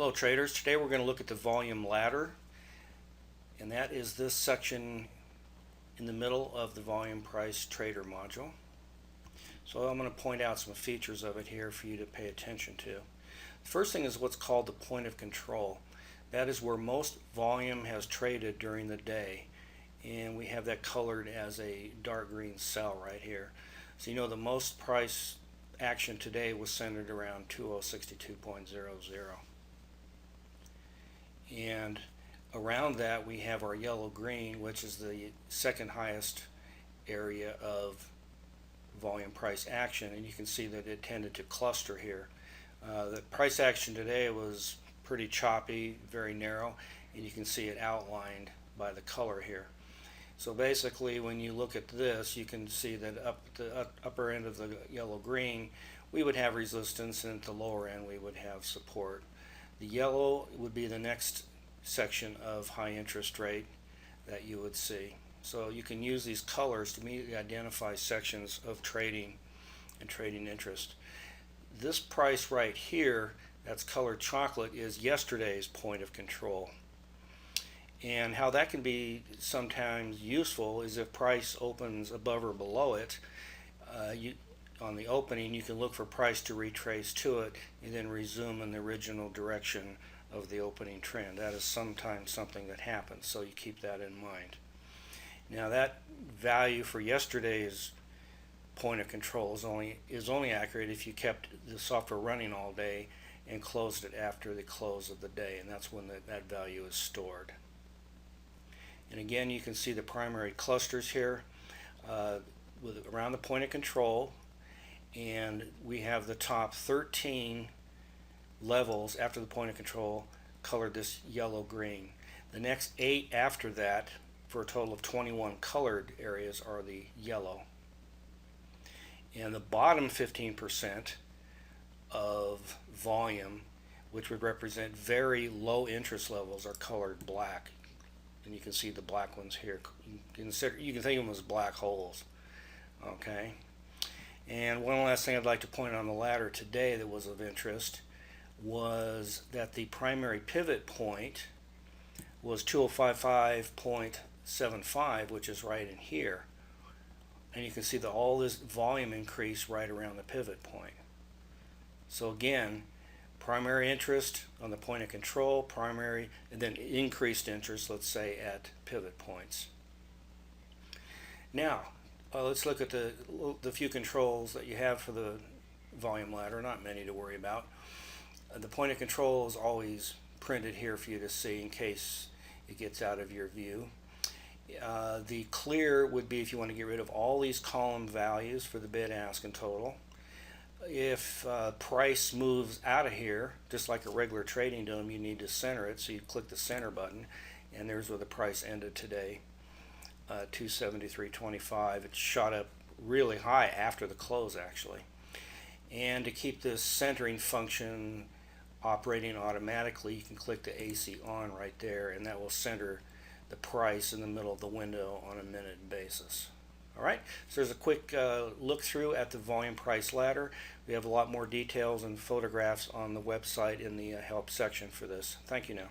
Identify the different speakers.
Speaker 1: Hello traders, today we're going to look at the volume ladder, and that is this section in the middle of the VolumePriceTrader module. So I'm going to point out some features of it here for you to pay attention to. The first thing is what's called the point of control. That is where most volume has traded during the day, and we have that colored as a dark green cell right here. So you know the most price action today was centered around 2062.00. And around that we have our yellow green, which is the second highest area of volume price action, and you can see that it tended to cluster here. The price action today was pretty choppy, very narrow, and you can see it outlined by the color here. So basically when you look at this, you can see that up at the upper end of the yellow green we would have resistance, and at the lower end we would have support. The yellow would be the next section of high interest rate that you would see. So you can use these colors to immediately identify sections of trading and trading interest. This price right here, that's colored chocolate, is yesterday's point of control. And how that can be sometimes useful is if price opens above or below it, on the opening you can look for price to retrace to it and then resume in the original direction of the opening trend. That is sometimes something that happens, so you keep that in mind. Now that value for yesterday's point of control is only accurate if you kept the software running all day and closed it after the close of the day, and that's when that value is stored. And again, you can see the primary clusters here around the point of control, and we have the top 13 levels after the point of control colored this yellow green. The next 8 after that, for a total of 21 colored areas, are the yellow. And the bottom 15% of volume, which would represent very low interest levels, are colored black. And you can see the black ones here. You can think of them as black holes. Okay. And one last thing I'd like to point out on the ladder today that was of interest was that the primary pivot point was 2055.75, which is right in here. And you can see that all this volume increase right around the pivot point. So again, primary interest on the point of control, primary, and then increased interest, let's say, at pivot points. Now, let's look at the few controls that you have for the volume ladder. Not many to worry about. The point of control is always printed here for you to see in case it gets out of your view. The clear would be if you want to get rid of all these column values for the bid, ask, and total. If price moves out of here, just like a regular trading dome, you need to center it, so you click the center button, and there's where the price ended today, 273.25. It shot up really high after the close, actually. And to keep this centering function operating automatically, you can click the AC on right there, and that will center the price in the middle of the window on a minute basis. Alright, so there's a quick look through at the volume price ladder. We have a lot more details and photographs on the website in the help section for this. Thank you now.